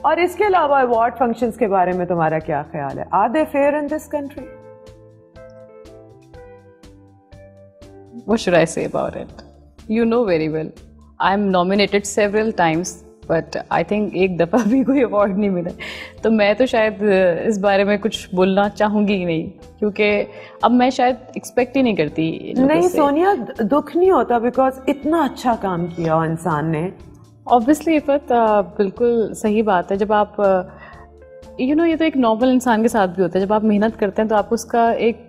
और इसके अलावा अवार्ड फंक्शंस के बारे में तुम्हारा क्या ख्याल है? Are they fair in this country? What should I say about it? You know very well. I'm nominated several times, but I think एक दफ़ा भी कोई अवार्ड नहीं मिला। तो मैं तो शायद इस बारे में कुछ बोलना चाहूँगी ही नहीं, क्योंकि अब मैं शायद एक्सपेक्ट ही नहीं करती। नहीं सोनिया, दुख नहीं होता बिकॉज इतना अच्छा काम किया इंसान ने। ऑब्वियसली इफ़त बिल्कुल सही बात है। जब आप ये तो एक नॉर्मल इंसान के साथ भी होता है। जब आप मेहनत करते हैं तो आपको उसका एक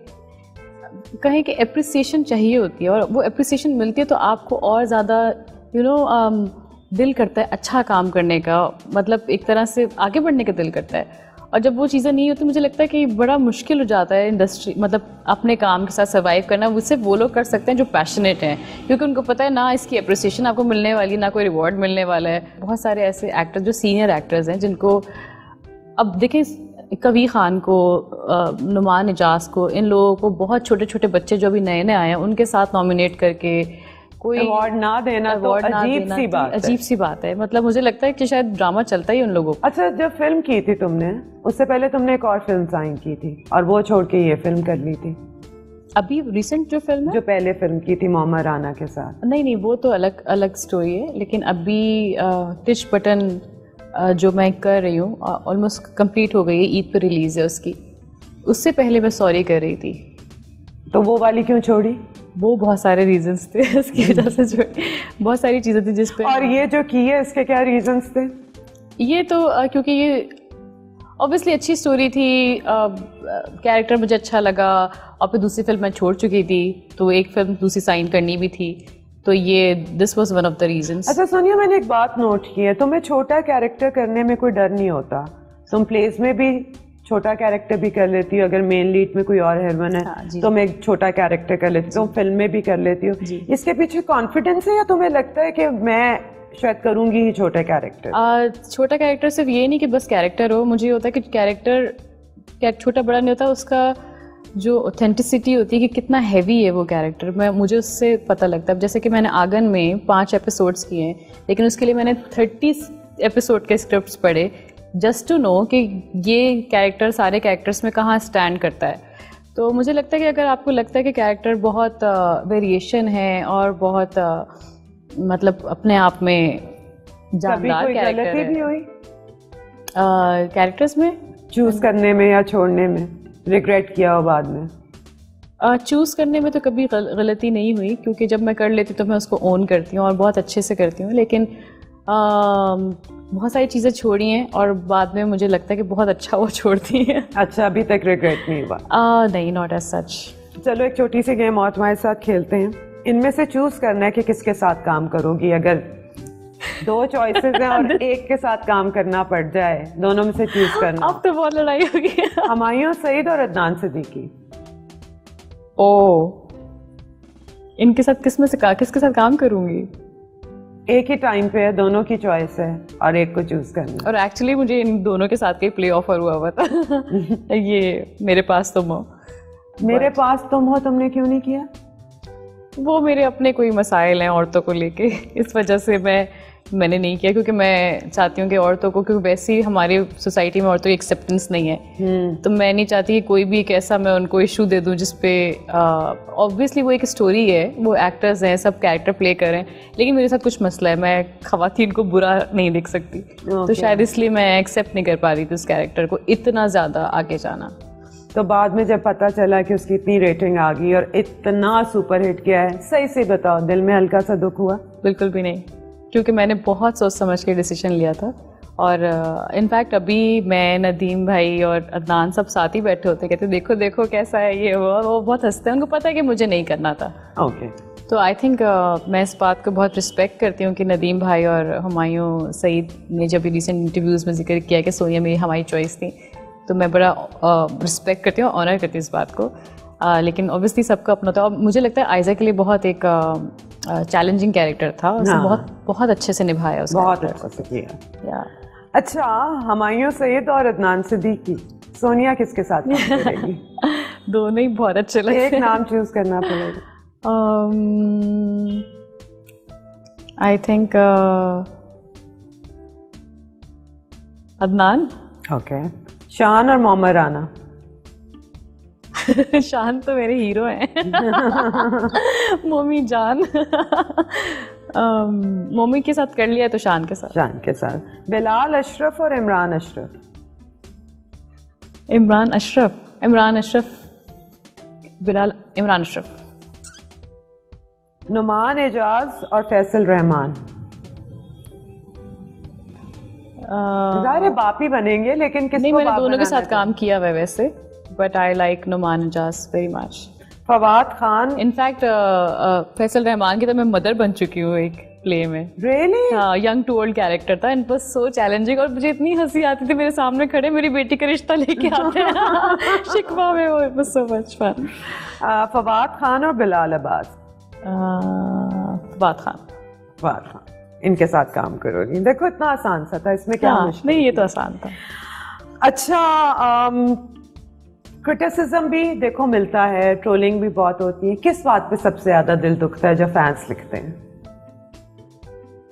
कहें कि एप्रिसिएशन चाहिए होती है, और वो एप्रिसिएशन मिलती है तो आपको और ज़्यादा दिल करता है अच्छा काम करने का, मतलब एक तरह से आगे बढ़ने का दिल करता है। और जब वो चीज़ें नहीं होती, मुझे लगता है कि बड़ा मुश्किल हो जाता है इंडस्ट्री, मतलब अपने काम के साथ सर्वाइव करना। उससे वो लोग कर सकते हैं जो पैशनेट हैं, क्योंकि उनको पता है ना इसकी अप्रिसिएशन आपको मिलने वाली, ना कोई रिवॉर्ड मिलने वाला है। बहुत सारे ऐसे एक्टर्स जो सीनियर एक्टर्स हैं, जिनको अब देखें, कवी खान को, नुमान इजाज़ को, इन लोगों को, बहुत छोटे छोटे बच्चे जो अभी नए नए आए हैं उनके साथ नॉमिनेट करके कोई अवार्ड ना देना तो अजीब सी बात है। मतलब मुझे लगता है कि शायद ड्रामा चलता ही उन लोगों को। अच्छा, जब फिल्म की थी तुमने, उससे पहले तुमने एक और फिल्म साइन की थी और वो छोड़ के ये फिल्म कर ली थी। अभी रिसेंट जो फिल्म है, जो पहले फिल्म की थी मोहम्मद राना के साथ। नहीं, वो तो अलग अलग स्टोरी है। लेकिन अभी टिच बटन जो मैं कर रही हूँ ऑलमोस्ट कंप्लीट हो गई है, ईद पर रिलीज़ है उसकी। उससे पहले मैं सॉरी कर रही थी। तो वो वाली क्यों छोड़ी? वो बहुत सारे रीजंस थे उसकी वजह से छोड़ी। बहुत सारी चीज़ें थी जिस पे। और ये जो की है इसके क्या रीजंस थे? ये तो क्योंकि ये ऑब्वियसली अच्छी स्टोरी थी, कैरेक्टर मुझे अच्छा लगा, और फिर दूसरी फिल्म मैं छोड़ चुकी थी, तो एक फिल्म दूसरी साइन करनी भी थी, तो ये this was one of the reasons. अच्छा सोनिया, मैंने एक बात नोट की है, तुम्हें छोटा कैरेक्टर करने में कोई डर नहीं होता? तुम प्लेस में भी छोटा कैरेक्टर भी कर लेती हो, अगर मेन लीड में कोई और हीरोइन है। हाँ, तुम एक छोटा कैरेक्टर कर लेती हो, तुम फिल्म में भी कर लेती हो। इसके पीछे कॉन्फिडेंस है या तुम्हें लगता है कि मैं शायद करूंगी ही छोटा कैरेक्टर? छोटा कैरेक्टर सिर्फ ये नहीं कि बस कैरेक्टर हो, मुझे ये होता है कि कैरेक्टर छोटा बड़ा नहीं होता, उसका जो ऑथेंटिसिटी होती है कि कितना हैवी है वो कैरेक्टर, मुझे उससे पता लगता है। जैसे कि मैंने आंगन में 5 एपिसोड्स किए हैं, लेकिन उसके लिए मैंने 30 एपिसोड के स्क्रिप्ट्स पढ़े, जस्ट टू नो कि ये कैरेक्टर सारे कैरेक्टर्स में कहाँ स्टैंड करता है। तो मुझे लगता है कि अगर आपको लगता है कि कैरेक्टर बहुत वेरिएशन है और बहुत मतलब अपने आप में जानदार कैरेक्टर है, कैरेक्टर्स में चूज करने में या छोड़ने में रिग्रेट किया हो बाद में? चूज़ करने में तो कभी गलती नहीं हुई, क्योंकि जब मैं कर लेती तो मैं उसको ओन करती हूँ और बहुत अच्छे से करती हूँ। लेकिन बहुत सारी चीज़ें छोड़ी हैं और बाद में मुझे लगता है कि बहुत अच्छा वो छोड़ती हैं। अच्छा, अभी तक रिग्रेट नहीं हुआ? नहीं, नॉट एज सच। चलो एक छोटी सी गेम और तुम्हारे साथ खेलते हैं। इनमें से चूज करना है कि किसके साथ काम करोगी। अगर 2 चॉइसेस हैं और एक के साथ काम करना पड़ जाए, दोनों में से चूज करना। अब तो बहुत लड़ाई होगी। हुमायूं सईद और अदनान सिद्दीकी। इनके साथ किसके साथ काम करूंगी? एक ही टाइम पे है, दोनों की चॉइस है और एक को चूज करना। और एक्चुअली मुझे इन दोनों के साथ कई प्ले ऑफर हुआ था। ये मेरे पास तुम हो। मेरे पास तुम हो तुमने क्यों नहीं किया? वो मेरे अपने कोई मसाइल हैं औरतों को लेके, इस वजह से मैंने नहीं किया, क्योंकि मैं चाहती हूँ कि औरतों को, क्योंकि वैसे ही हमारी सोसाइटी में औरतों की एक्सेप्टेंस नहीं है, तो मैं नहीं चाहती कि कोई भी एक ऐसा मैं उनको इशू दे दूँ जिसपे ऑब्वियसली वो एक स्टोरी है, वो एक्टर्स हैं, सब कैरेक्टर प्ले कर रहे हैं, लेकिन मेरे साथ कुछ मसला है, मैं ख़वातीन को बुरा नहीं देख सकती। तो शायद इसलिए मैं एक्सेप्ट नहीं कर पा रही थी उस कैरेक्टर को इतना ज़्यादा आगे जाना। तो बाद में जब पता चला कि उसकी इतनी रेटिंग आ गई और इतना सुपर हिट किया है, सही से बताओ, दिल में हल्का सा दुख हुआ? बिल्कुल भी नहीं, क्योंकि मैंने बहुत सोच समझ के डिसीजन लिया था। और इनफैक्ट अभी मैं, नदीम भाई और अदनान सब साथ ही बैठे होते, कहते देखो देखो कैसा है ये वो बहुत हंसते हैं, उनको पता है कि मुझे नहीं करना था। ओके। तो आई थिंक मैं इस बात को बहुत रिस्पेक्ट करती हूँ कि नदीम भाई और हुमायूं सईद ने जब भी रिसेंट इंटरव्यूज़ में जिक्र किया कि सोनिया मेरी हमारी चॉइस थी, तो मैं बड़ा रिस्पेक्ट करती हूँ, ऑनर करती हूँ इस बात को। लेकिन ऑब्वियसली सबका अपना था, और मुझे लगता है आयजा के लिए बहुत एक चैलेंजिंग कैरेक्टर था, उसने बहुत अच्छे से निभाया उसको, बहुत अच्छे से किया। अच्छा, हुमायूं सईद और अदनान सिद्दीकी, सोनिया किसके साथ काम करेगी? दोनों ही बहुत अच्छे लगे। एक नाम चूज करना पड़ेगा। I think Adnan. ओके। शान और मोहम्मद राना। शान तो मेरे हीरो हैं। मोमी जान। मोमी के साथ कर लिया तो शान के साथ। शान के साथ। बिलाल अशरफ और इमरान अशरफ। इमरान अशरफ। इमरान अशरफ। बिलाल। इमरान अशरफ। नुमान एजाज और फैसल रहमान। ज़ाहिर बाप ही बनेंगे, लेकिन किसको नहीं, मैंने बाप दोनों के बनाना साथ काम किया हुआ है वैसे, but I like Noman Ijaz very much. Fawad Khan. In fact Faisal Rehman की तो मैं मदर बन चुकी हूँ एक प्ले में। Really? हाँ, यंग टू ओल्ड कैरेक्टर था एंड वाज सो चैलेंजिंग, और मुझे इतनी हंसी आती थी मेरे सामने खड़े मेरी बेटी का रिश्ता लेके आते हैं शिकवा में। वो was so much fun. Fawad Khan और बिलाल अब्बास। फवाद खान। फवाद खान, इनके साथ काम करोगी। देखो इतना आसान सा था, इसमें क्या मुश्किल? नहीं, ये तो आसान था। अच्छा, क्रिटिसिज्म भी देखो मिलता है, ट्रोलिंग भी बहुत होती है। किस बात पे सबसे ज्यादा दिल दुखता है जब फैंस लिखते हैं?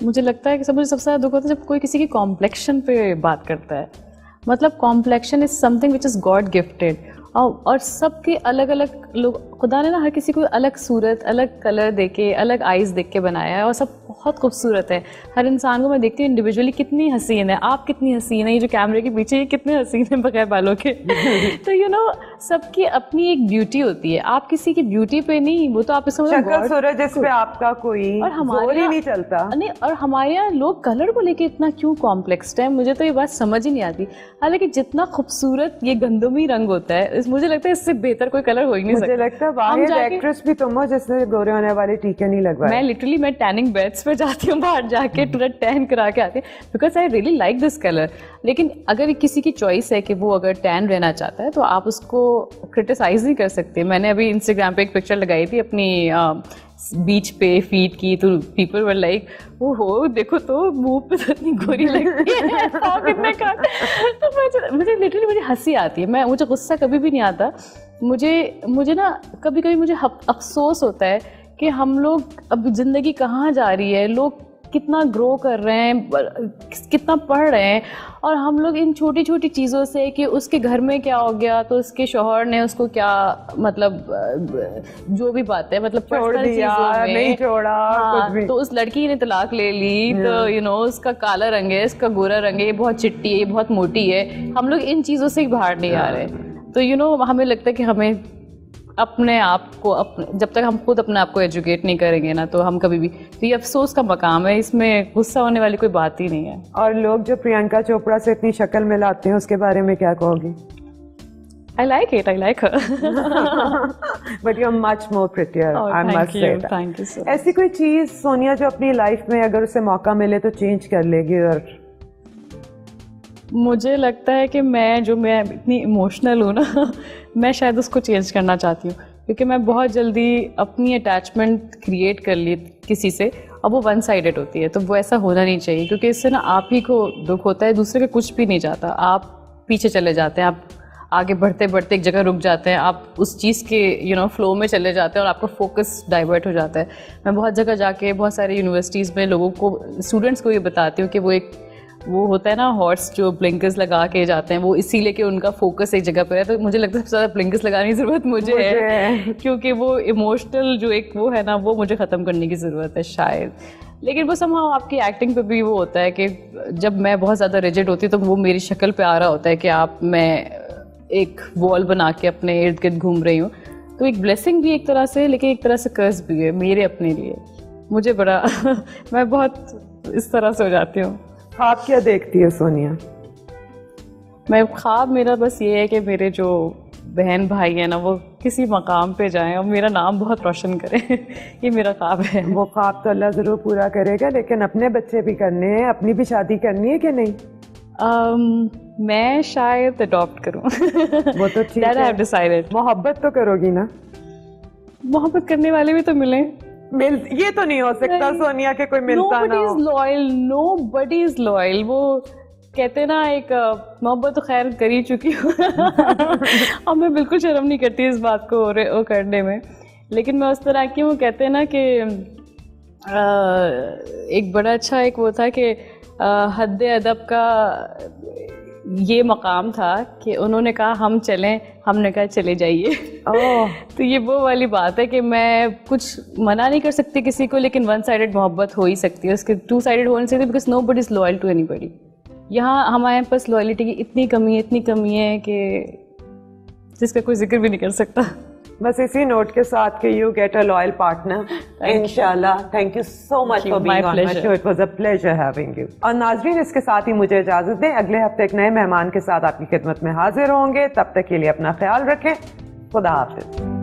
मुझे लगता है कि मुझे सबसे ज्यादा दुख होता है जब कोई किसी की कॉम्प्लेक्शन पे बात करता है। मतलब complexion is something which is God gifted, और सबके अलग अलग लोग, खुदा ने ना हर किसी को अलग सूरत, अलग कलर देके, अलग आईज देख के बनाया है, और सब बहुत खूबसूरत है। हर इंसान को मैं देखती हूँ इंडिविजुअली कितनी हसीन है। आप कितनी हसीन है, ये जो कैमरे के पीछे ये कितने हसीन है बगैर बालों के। तो यू नो, सबकी अपनी एक ब्यूटी होती है। आप किसी की ब्यूटी पे नहीं, वो तो आप इसमें शक्ल सूरज जिस पे आपका कोई और हमारे जोर ही नहीं चलता। नहीं, और हमारे यहाँ लोग कलर को लेके इतना क्यों कॉम्प्लेक्स्ड है, मुझे तो ये बात समझ ही नहीं आती। हालांकि जितना खूबसूरत ये गंदमी रंग होता है, मुझे लगता है इससे बेहतर कोई कलर हो ही नहीं सकता। मुझे लगता है वाहिद एक्ट्रेस भी तुम हो जिसने गोरे होने वाले टीके नहीं लगवाए। मैं लिटरली मैं टैनिंग बेड्स पे जाती हूँ, बाहर जाके पूरा टैन करा के आती हूँ, because I really like this colour. लेकिन अगर किसी की चॉइस है कि वो अगर टैन रहना चाहता है तो आप उसको क्रिटिसाइज नहीं कर सकते। मैंने अभी इंस्टाग्राम पे एक पिक्चर लगाई थी अपनी बीच पे फीट की, तो पीपल वर लाइक, ओ हो देखो तो मुंह पे तो इतनी गोरी लगती है, कितने का। तो मुझे लिटरली मुझे हंसी आती है। मुझे गुस्सा कभी भी नहीं आता। मुझे ना कभी कभी मुझे अफसोस होता है कि हम लोग अब जिंदगी कहाँ जा रही है, लोग कितना ग्रो कर रहे हैं, कितना पढ़ रहे हैं, और हम लोग इन छोटी छोटी चीज़ों से कि उसके घर में क्या हो गया, तो उसके शौहर ने उसको क्या, मतलब जो भी बात है, मतलब छोड़ दिया, नहीं छोड़ा, हाँ, कुछ भी। तो उस लड़की ने तलाक ले ली, तो यू नो उसका काला रंग है, इसका गोरा रंग है, ये बहुत चिट्टी है, ये बहुत मोटी है। हम लोग इन चीज़ों से बाहर नहीं आ रहे। तो यू नो हमें लगता है कि हमें अपने आप को जब तक हम खुद अपने आप को एजुकेट नहीं करेंगे ना, तो हम कभी भी, तो ये अफसोस का मकाम है, इसमें गुस्सा होने वाली कोई बात ही नहीं है। और लोग जो प्रियंका चोपड़ा से इतनी शक्ल मिलाते हैं उसके बारे में क्या कहोगी? I like it, I like her. But you're much more prettier, I must say that. Thank you so much. ऐसी कोई चीज़ सोनिया जो अपनी लाइफ में अगर उसे मौका मिले तो चेंज कर लेगी? और मुझे लगता है कि मैं इतनी इमोशनल हूँ ना, मैं शायद उसको चेंज करना चाहती हूँ, क्योंकि मैं बहुत जल्दी अपनी अटैचमेंट क्रिएट कर ली किसी से, और वो वन साइडेड होती है। तो वो ऐसा होना नहीं चाहिए, क्योंकि इससे ना आप ही को दुख होता है, दूसरे का कुछ भी नहीं जाता। आप पीछे चले जाते हैं, आप आगे बढ़ते बढ़ते एक जगह रुक जाते हैं, आप उस चीज़ के फ्लो में चले जाते हैं और आपका फोकस डाइवर्ट हो जाता है। मैं बहुत जगह जाके बहुत सारे यूनिवर्सिटीज़ में लोगों को, स्टूडेंट्स को ये बताती हूँ कि वो होता है ना हॉर्स जो ब्लिंकर्स लगा के जाते हैं, वो इसीलिए कि उनका फोकस एक जगह पर है। तो मुझे लगता है सबसे ज़्यादा ब्लिंकर्स लगाने की ज़रूरत मुझे है, क्योंकि वो इमोशनल जो एक वो है ना, वो मुझे ख़त्म करने की ज़रूरत है शायद। लेकिन वो समहाउ आपकी एक्टिंग पे भी वो होता है कि जब मैं बहुत ज़्यादा रिजिड होती तो वो मेरी शक्ल पे आ रहा होता है कि मैं एक वॉल बना के अपने इर्द गिर्द घूम रही हूँ। तो एक ब्लेसिंग भी एक तरह से, लेकिन एक तरह से कर्ज भी है मेरे अपने लिए। मुझे बड़ा मैं बहुत इस तरह से हो जाती हूँ। ख्वाब क्या देखती है सोनिया? मैं ख्वाब मेरा बस ये है कि मेरे जो बहन भाई है ना, वो किसी मकाम पे जाएं और मेरा नाम बहुत रोशन करें। ये मेरा ख्वाब है। वो ख्वाब तो अल्लाह ज़रूर पूरा करेगा, लेकिन अपने बच्चे भी करने हैं, अपनी भी शादी करनी है कि नहीं? मैं शायद अडॉप्ट करूं। वो तो ठीक है। डिसाइडेड। मोहब्बत तो करोगी ना? मोहब्बत करने वाले भी तो मिले। ये तो नहीं हो सकता सोनिया के कोई मिलता ना हो। Nobody is loyal। वो कहते ना, एक मोहब्बत तो खैर कर ही चुकी हूँ और मैं बिल्कुल शर्म नहीं करती इस बात को वो करने में। लेकिन मैं उस तरह की, वो कहते हैं ना कि एक बड़ा अच्छा एक वो था कि हद अदब का ये मकाम था कि उन्होंने कहा हम चलें, हमने कहा चले जाइए। तो ये वो वाली बात है कि मैं कुछ मना नहीं कर सकती किसी को, लेकिन वन साइडेड मोहब्बत हो ही सकती है, उसके टू साइडेड हो नहीं सकती, because nobody is loyal to anybody. यहाँ हमारे पास लॉयल्टी की इतनी कमी है कि जिसका कोई जिक्र भी नहीं कर सकता। बस इसी नोट के साथ कि you get a loyal partner इंशाल्लाह। Thank you so much for being on my show, it was a pleasure having you. और नाज़रीन, इसके साथ ही मुझे इजाजत दें, अगले हफ्ते एक नए मेहमान के साथ आपकी खिदमत में हाजिर होंगे। तब तक के लिए अपना ख्याल रखें। खुदा हाफिज।